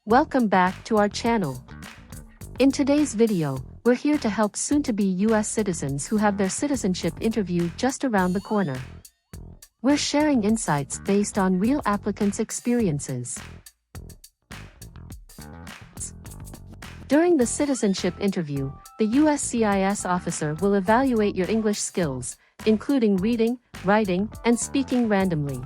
Welcome back to our channel. In today's video, we're here to help soon-to-be US citizens who have their citizenship interview just around the corner. We're sharing insights based on real applicants' experiences. During the citizenship interview, the USCIS officer will evaluate your English skills, including reading, writing, and speaking randomly.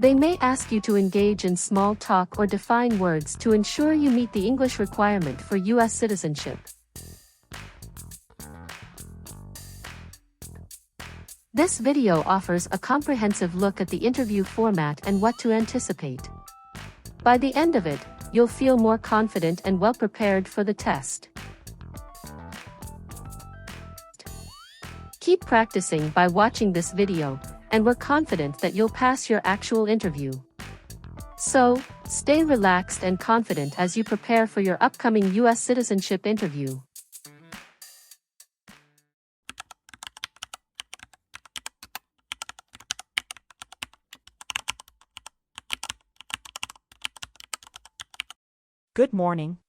They may ask you to engage in small talk or define words to ensure you meet the English requirement for US citizenship. This video offers a comprehensive look at the interview format and what to anticipate. By the end of it, you'll feel more confident and well prepared for the test. Keep practicing by watching this video, and we're confident that you'll pass your actual interview. So, stay relaxed and confident as you prepare for your upcoming US citizenship interview. Good morning.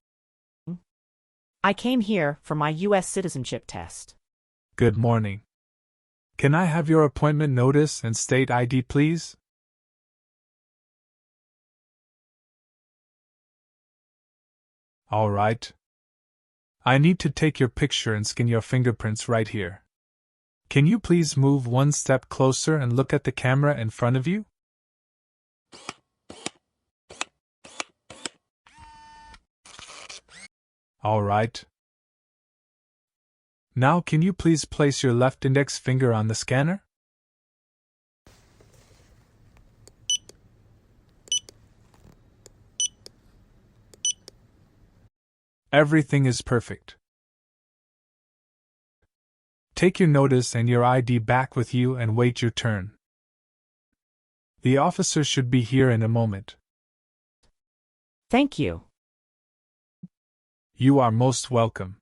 I came here for my U.S. citizenship test. Good morning. Can I have your appointment notice and state ID, please? All right. I need to take your picture and scan your fingerprints right here. Can you please move one step closer and look at the camera in front of you? All right. Now can you please place your left index finger on the scanner? Everything is perfect. Take your notice and your ID back with you and wait your turn. The officer should be here in a moment. Thank you. You are most welcome.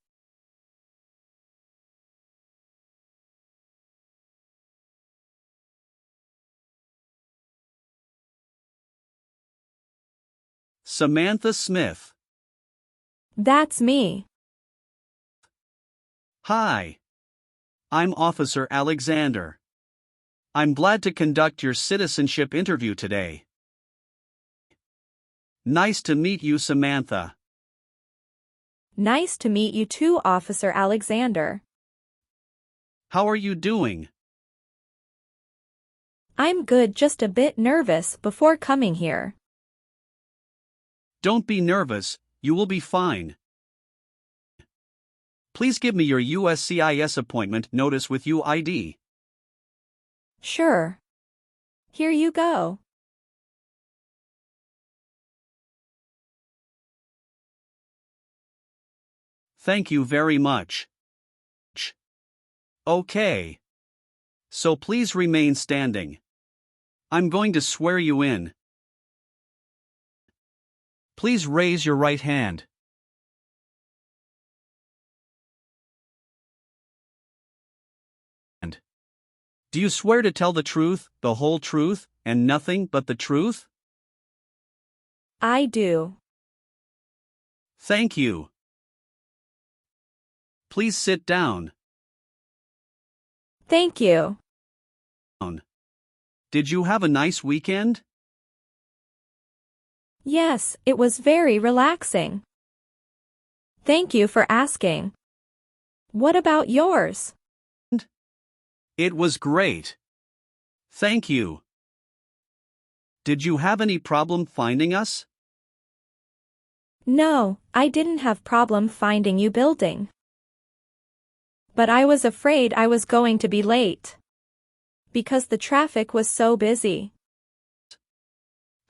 Samantha Smith. That's me. Hi. I'm Officer Alexander. I'm glad to conduct your citizenship interview today. Nice to meet you, Samantha. Nice to meet you too, Officer Alexander. How are you doing? I'm good, just a bit nervous before coming here. Don't be nervous, you will be fine. Please give me your USCIS appointment notice with UID. Sure. Here you go. Thank you very much. Okay. So please remain standing. I'm going to swear you in. Please raise your right hand. Do you swear to tell the truth, the whole truth, and nothing but the truth? I do. Thank you. Please sit down. Thank you. Did you have a nice weekend? Yes, it was very relaxing. Thank you for asking. What about yours? It was great. Thank you. Did you have any problem finding us? No, I didn't have problem finding you building. But I was afraid I was going to be late. Because the traffic was so busy.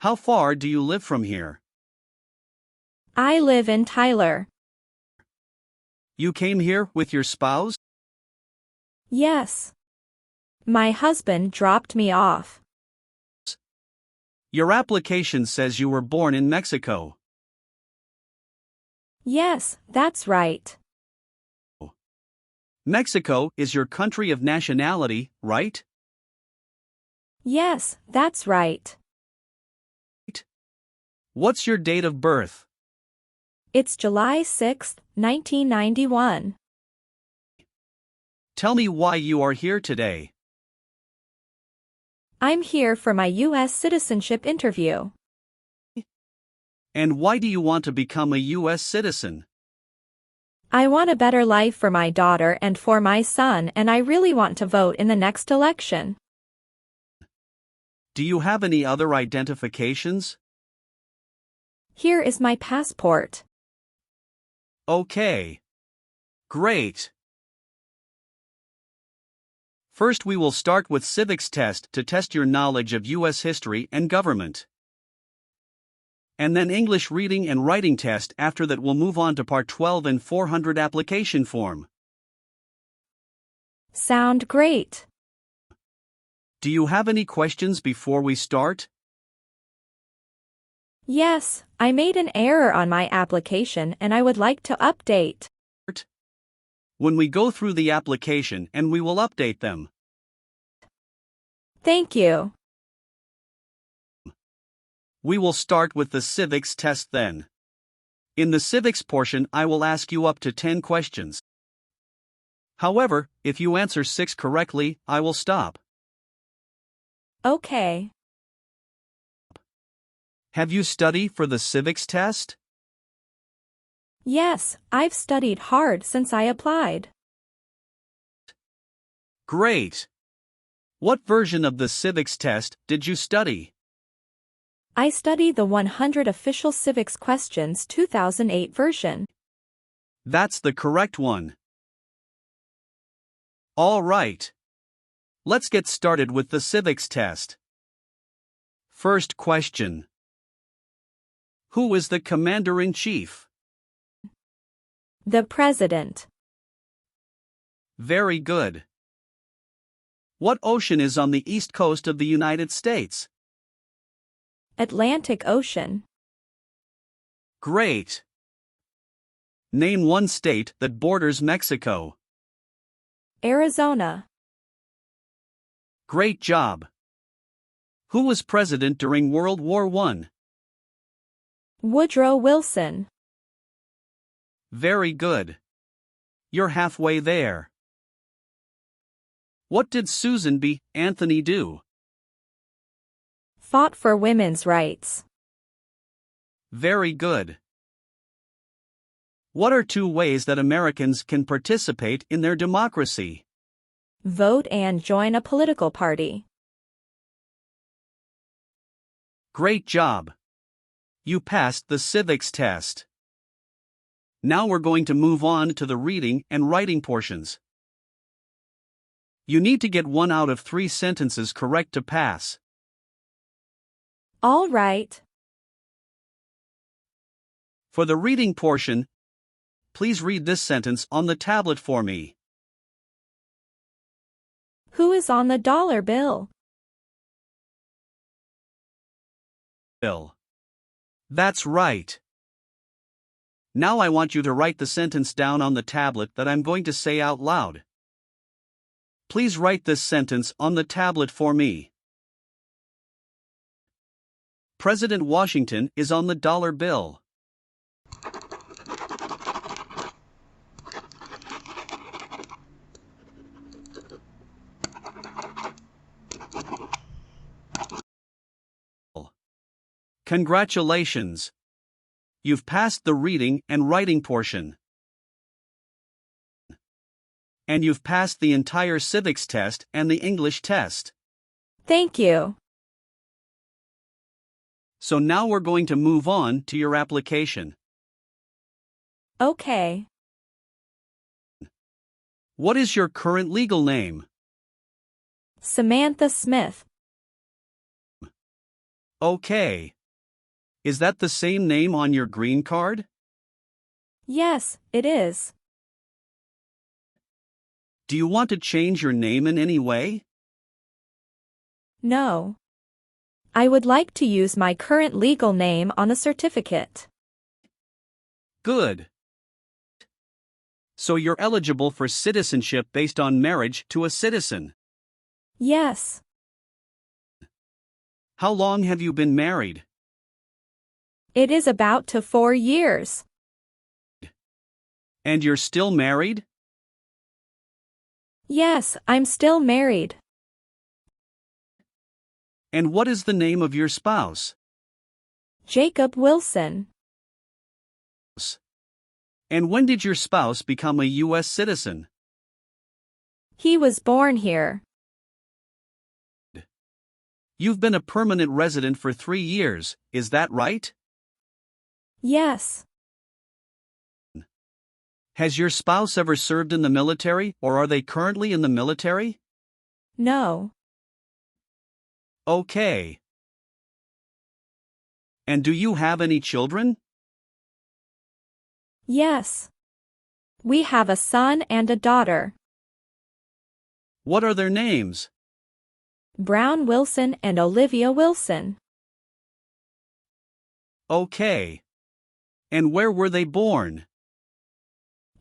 How far do you live from here? I live in Tyler. You came here with your spouse? Yes. My husband dropped me off. Your application says you were born in Mexico. Yes, that's right. Mexico is your country of nationality, right? Yes, that's right. What's your date of birth? It's July 6, 1991. Tell me why you are here today. I'm here for my U.S. citizenship interview. And why do you want to become a U.S. citizen? I want a better life for my daughter and for my son, and I really want to vote in the next election. Do you have any other identifications? Here is my passport. Okay. Great. First we will start with civics test to test your knowledge of U.S. history and government. And then English reading and writing test. After that we'll move on to part 12 and N-400 application form. Sound great. Do you have any questions before we start? Yes, I made an error on my application and I would like to update. When we go through the application and we will update them. Thank you. We will start with the civics test then. In the civics portion I will ask you up to 10 questions. However, if you answer 6 correctly, I will stop. Okay. Have you studied for the civics test? Yes, I've studied hard since I applied. Great. What version of the civics test did you study? I studied the 100 Official Civics Questions 2008 version. That's the correct one. All right. Let's get started with the civics test. First question. Who is the Commander-in-Chief? The President. Very good. What ocean is on the east coast of the United States? Atlantic Ocean. Great. Name one state that borders Mexico. Arizona. Great job. Who was president during World War I? Woodrow Wilson. Very good. You're halfway there. What did Susan B. Anthony do? Fought for women's rights. Very good. What are 2 ways that Americans can participate in their democracy? Vote and join a political party. Great job. You passed the civics test. Now we're going to move on to the reading and writing portions. You need to get 1 out of 3 sentences correct to pass. All right. For the reading portion, please read this sentence on the tablet for me. Who is on the dollar bill? Bill. That's right. Now I want you to write the sentence down on the tablet that I'm going to say out loud. Please write this sentence on the tablet for me. President Washington is on the dollar bill. Congratulations! You've passed the reading and writing portion. And you've passed the entire civics test and the English test. Thank you. So now we're going to move on to your application. Okay. What is your current legal name? Samantha Smith. Okay. Is that the same name on your green card? Yes, it is. Do you want to change your name in any way? No. I would like to use my current legal name on the certificate. Good. So you're eligible for citizenship based on marriage to a citizen. Yes. How long have you been married? It is about to 4 years. And you're still married? Yes, I'm still married. And what is the name of your spouse? Jacob Wilson. And when did your spouse become a U.S. citizen? He was born here. You've been a permanent resident for 3 years, is that right? Yes. Has your spouse ever served in the military, or are they currently in the military? No. Okay. And do you have any children? Yes. We have a son and a daughter. What are their names? Brown Wilson and Olivia Wilson. Okay. And where were they born?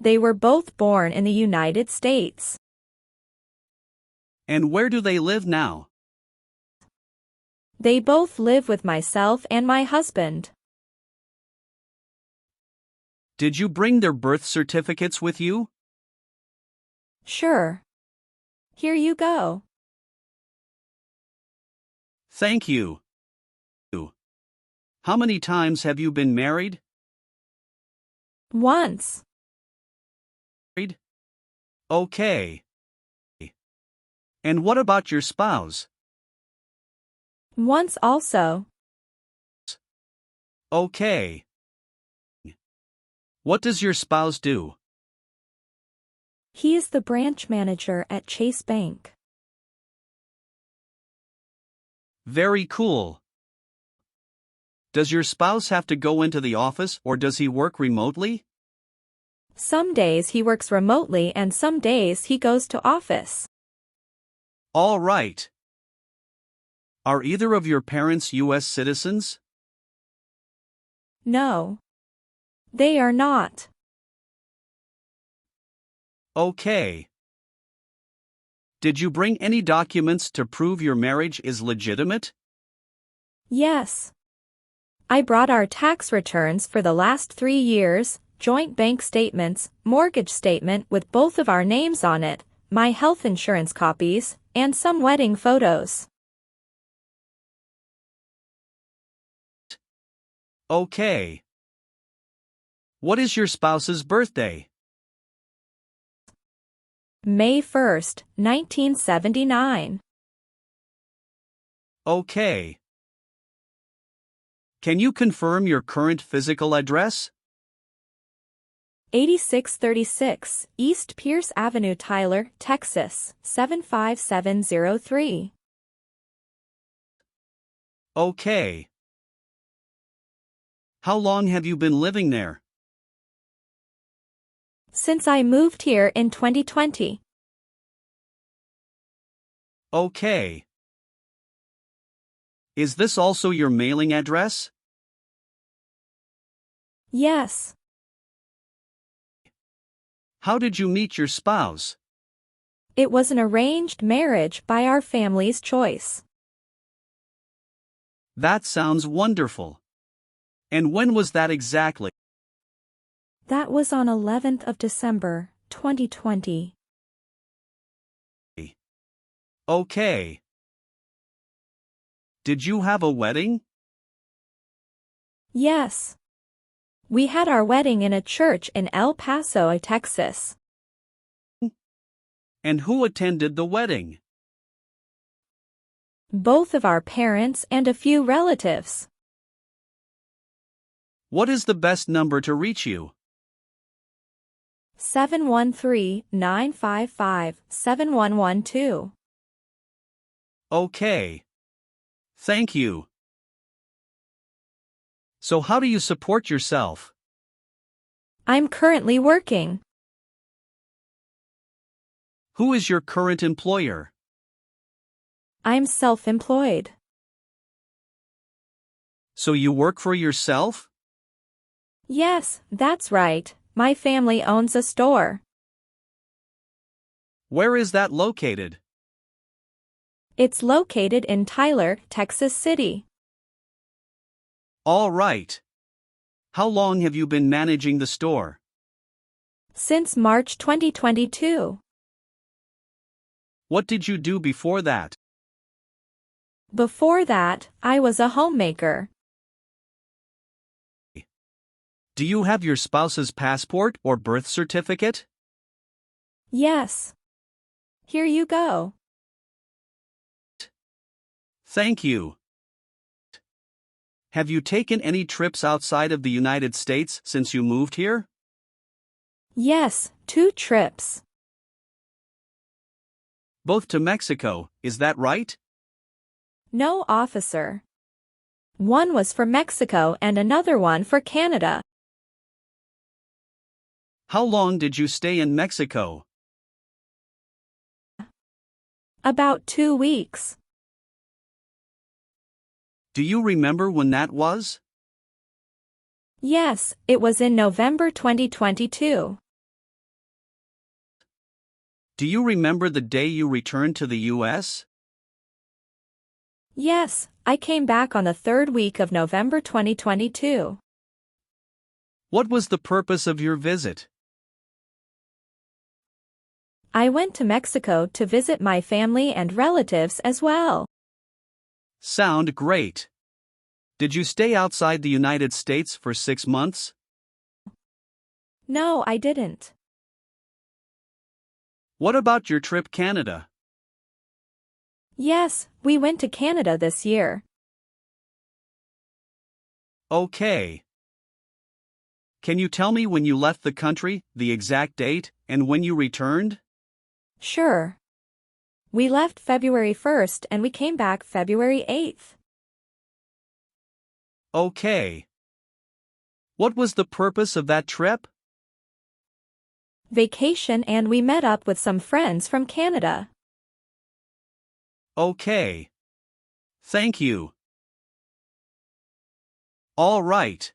They were both born in the United States. And where do they live now? They both live with myself and my husband. Did you bring their birth certificates with you? Sure. Here you go. Thank you. How many times have you been married? Once. Okay. And what about your spouse? Once also. Okay. What does your spouse do? He is the branch manager at Chase Bank. Very cool. Does your spouse have to go into the office or does he work remotely? Some days he works remotely and some days he goes to office. All right. Are either of your parents U.S. citizens? No. They are not. Okay. Did you bring any documents to prove your marriage is legitimate? Yes. I brought our tax returns for the last 3 years, joint bank statements, mortgage statement with both of our names on it, my health insurance copies, and some wedding photos. Okay. What is your spouse's birthday? May 1st, 1979. Okay. Can you confirm your current physical address? 8636 East Pierce Avenue, Tyler, Texas, 75703. Okay. How long have you been living there? Since I moved here in 2020. Okay. Is this also your mailing address? Yes. How did you meet your spouse? It was an arranged marriage by our family's choice. That sounds wonderful. And when was that exactly? That was on 11th of December, 2020. Okay. Did you have a wedding? Yes. We had our wedding in a church in El Paso, Texas. And who attended the wedding? Both of our parents and a few relatives. What is the best number to reach you? 713-955-7112. Okay. Thank you. So how do you support yourself? I'm currently working. Who is your current employer? I'm self-employed. So you work for yourself? Yes, that's right. My family owns a store. Where is that located? It's located in Tyler, Texas City. All right. How long have you been managing the store? Since March 2022. What did you do before that? Before that, I was a homemaker. Do you have your spouse's passport or birth certificate? Yes. Here you go. Thank you. Have you taken any trips outside of the United States since you moved here? Yes, 2 trips. Both to Mexico, is that right? No, officer. One was for Mexico and another one for Canada. How long did you stay in Mexico? About 2 weeks. Do you remember when that was? Yes, it was in November 2022. Do you remember the day you returned to the U.S.? Yes, I came back on the 3rd week of November 2022. What was the purpose of your visit? I went to Mexico to visit my family and relatives as well. Sound great. Did you stay outside the United States for 6 months? No, I didn't. What about your trip Canada? Yes, we went to Canada this year. Okay. Can you tell me when you left the country, the exact date, and when you returned? Sure. We left February 1st and we came back February 8th. Okay. What was the purpose of that trip? Vacation, and we met up with some friends from Canada. Okay. Thank you. All right.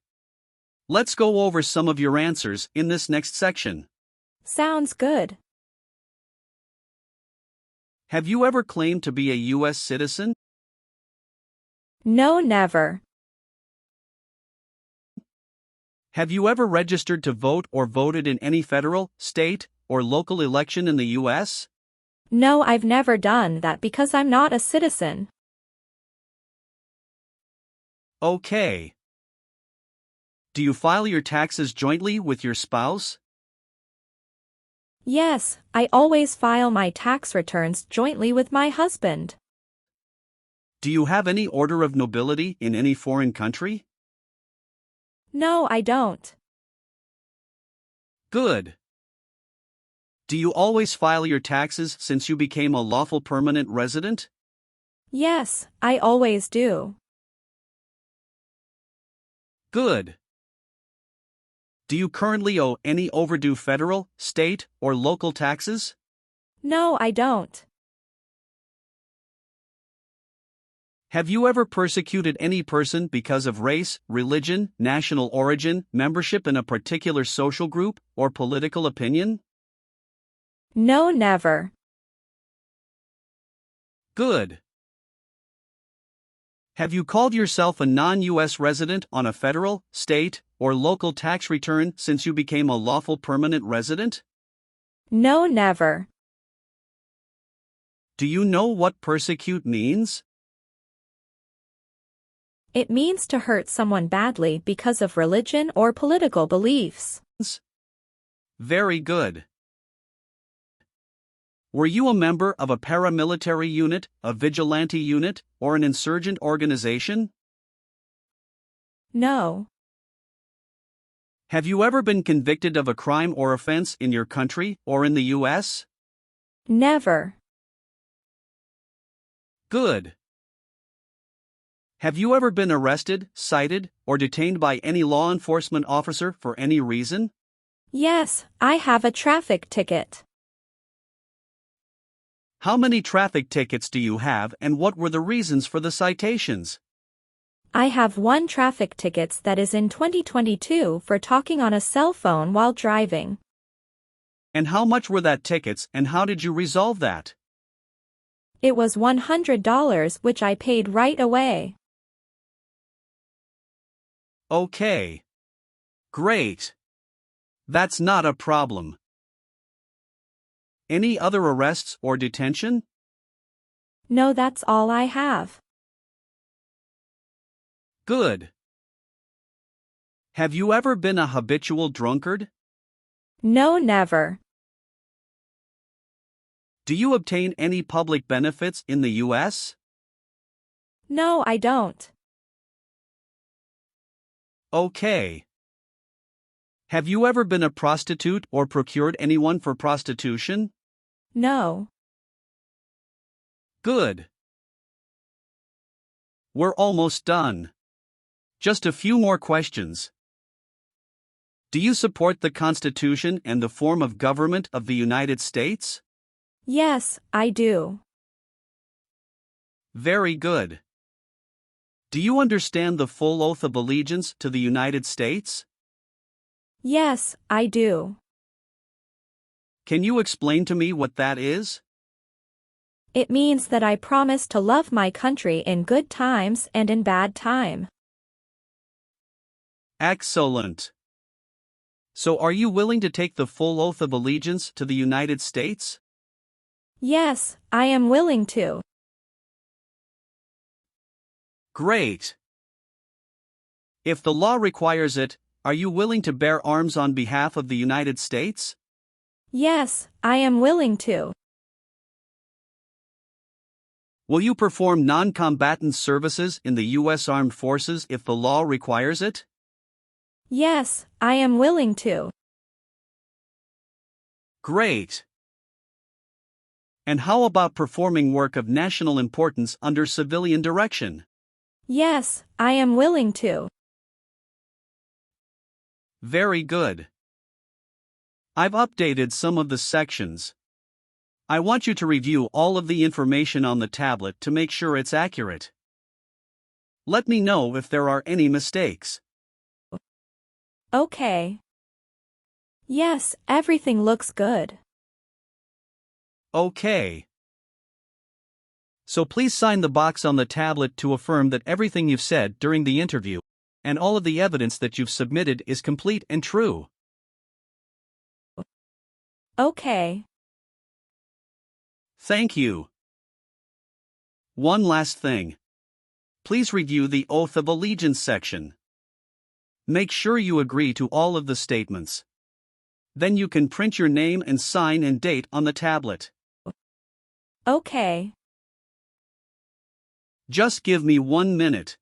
Let's go over some of your answers in this next section. Sounds good. Have you ever claimed to be a U.S. citizen? No, never. Have you ever registered to vote or voted in any federal, state, or local election in the U.S.? No, I've never done that because I'm not a citizen. Okay. Do you file your taxes jointly with your spouse? Yes, I always file my tax returns jointly with my husband. Do you have any order of nobility in any foreign country? No, I don't. Good. Do you always file your taxes since you became a lawful permanent resident? Yes, I always do. Good. Do you currently owe any overdue federal, state, or local taxes? No, I don't. Have you ever persecuted any person because of race, religion, national origin, membership in a particular social group, or political opinion? No, never. Good. Have you called yourself a non-U.S. resident on a federal, state, or local tax return since you became a lawful permanent resident? No, never. Do you know what persecute means? It means to hurt someone badly because of religion or political beliefs. Very good. Were you a member of a paramilitary unit, a vigilante unit, or an insurgent organization? No. Have you ever been convicted of a crime or offense in your country or in the U.S.? Never. Good. Have you ever been arrested, cited, or detained by any law enforcement officer for any reason? Yes, I have a traffic ticket. How many traffic tickets do you have, and what were the reasons for the citations? I have 1 traffic ticket that is in 2022 for talking on a cell phone while driving. And how much were that tickets, and how did you resolve that? It was $100, which I paid right away. Okay. Great. That's not a problem. Any other arrests or detention? No, that's all I have. Good. Have you ever been a habitual drunkard? No, never. Do you obtain any public benefits in the U.S.? No, I don't. Okay. Have you ever been a prostitute or procured anyone for prostitution? No. Good. We're almost done. Just a few more questions. Do you support the Constitution and the form of government of the United States? Yes, I do. Very good. Do you understand the full oath of allegiance to the United States? Yes, I do. Can you explain to me what that is? It means that I promise to love my country in good times and in bad time. Excellent. So are you willing to take the full oath of allegiance to the United States? Yes, I am willing to. Great. If the law requires it, are you willing to bear arms on behalf of the United States? Yes, I am willing to. Will you perform non-combatant services in the U.S. Armed Forces if the law requires it? Yes, I am willing to. Great. And how about performing work of national importance under civilian direction? Yes, I am willing to. Very good. I've updated some of the sections. I want you to review all of the information on the tablet to make sure it's accurate. Let me know if there are any mistakes. Okay. Yes, everything looks good. Okay. So please sign the box on the tablet to affirm that everything you've said during the interview and all of the evidence that you've submitted is complete and true. Okay. Thank you. One last thing. Please review the Oath of Allegiance section. Make sure you agree to all of the statements. Then you can print your name and sign and date on the tablet. Okay. Just give me 1 minute.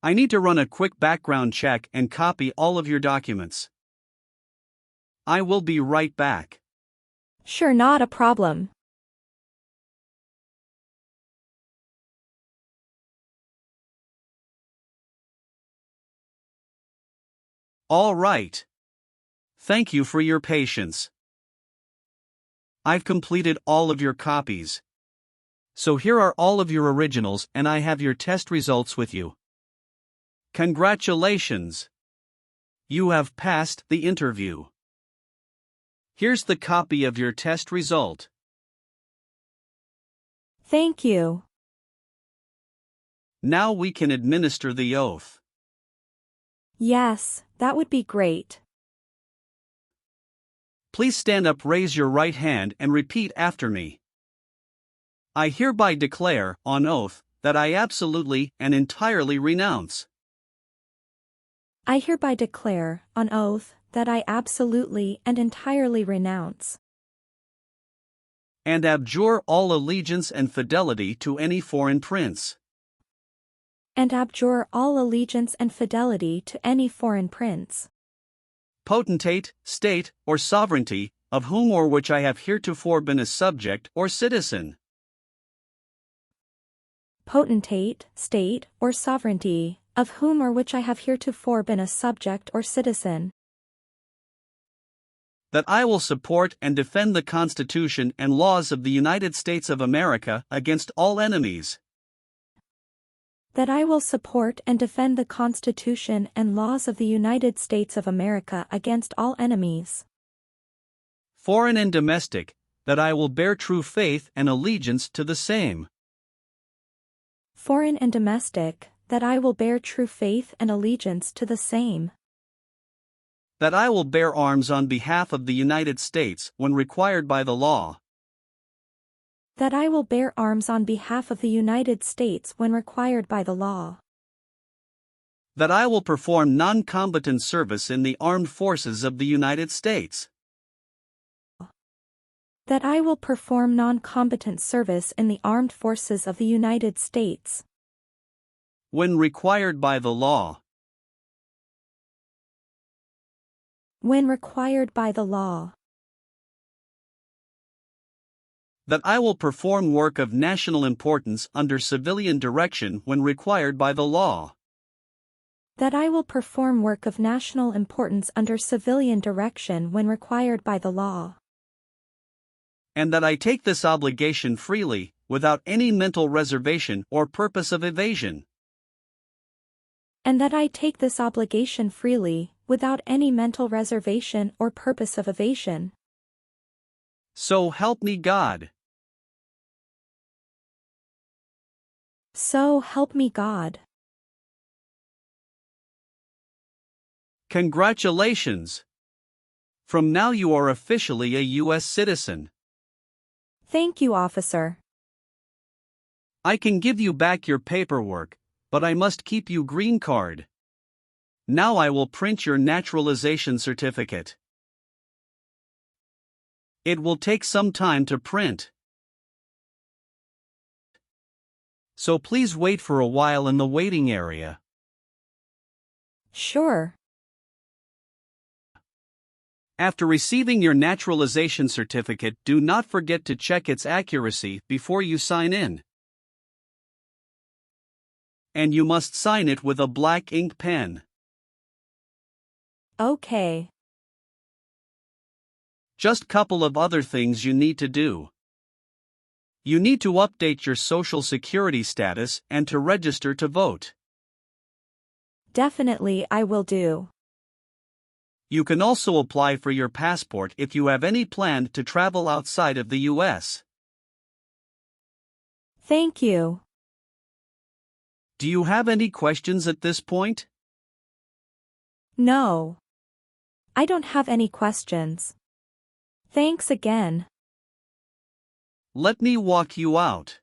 I need to run a quick background check and copy all of your documents. I will be right back. Sure, not a problem. All right. Thank you for your patience. I've completed all of your copies. So here are all of your originals and I have your test results with you. Congratulations! You have passed the interview. Here's the copy of your test result. Thank you. Now we can administer the oath. Yes, that would be great. Please stand up, raise your right hand and repeat after me. I hereby declare, on oath, that I absolutely and entirely renounce. I hereby declare, on oath, that I absolutely and entirely renounce and abjure all allegiance and fidelity to any foreign prince, and abjure all allegiance and fidelity to any foreign prince, potentate, state, or sovereignty, of whom or which I have heretofore been a subject or citizen. Potentate, state, or sovereignty, of whom or which I have heretofore been a subject or citizen. That I will support and defend the Constitution and laws of the United States of America against all enemies. That I will support and defend the Constitution and laws of the United States of America against all enemies, foreign and domestic, that I will bear true faith and allegiance to the same. Foreign and domestic, that I will bear true faith and allegiance to the same. That I will bear arms on behalf of the United States when required by the law. That I will bear arms on behalf of the United States when required by the law. That I will perform non-combatant service in the armed forces of the United States. That I will perform non-combatant service in the armed forces of the United States. When required by the law. When required by the law. That I will perform work of national importance under civilian direction when required by the law. That I will perform work of national importance under civilian direction when required by the law. And that I take this obligation freely, without any mental reservation or purpose of evasion. And that I take this obligation freely, without any mental reservation or purpose of evasion. So help me God. So help me God. Congratulations! From now you are officially a U.S. citizen. Thank you, officer. I can give you back your paperwork, but I must keep you green card. Now I will print your naturalization certificate. It will take some time to print. So please wait for a while in the waiting area. Sure. After receiving your naturalization certificate, do not forget to check its accuracy before you sign in. And you must sign it with a black ink pen. Okay. Just couple of other things you need to do. You need to update your social security status and to register to vote. Definitely I will do. You can also apply for your passport if you have any plan to travel outside of the U.S. Thank you. Do you have any questions at this point? No. I don't have any questions. Thanks again. Let me walk you out.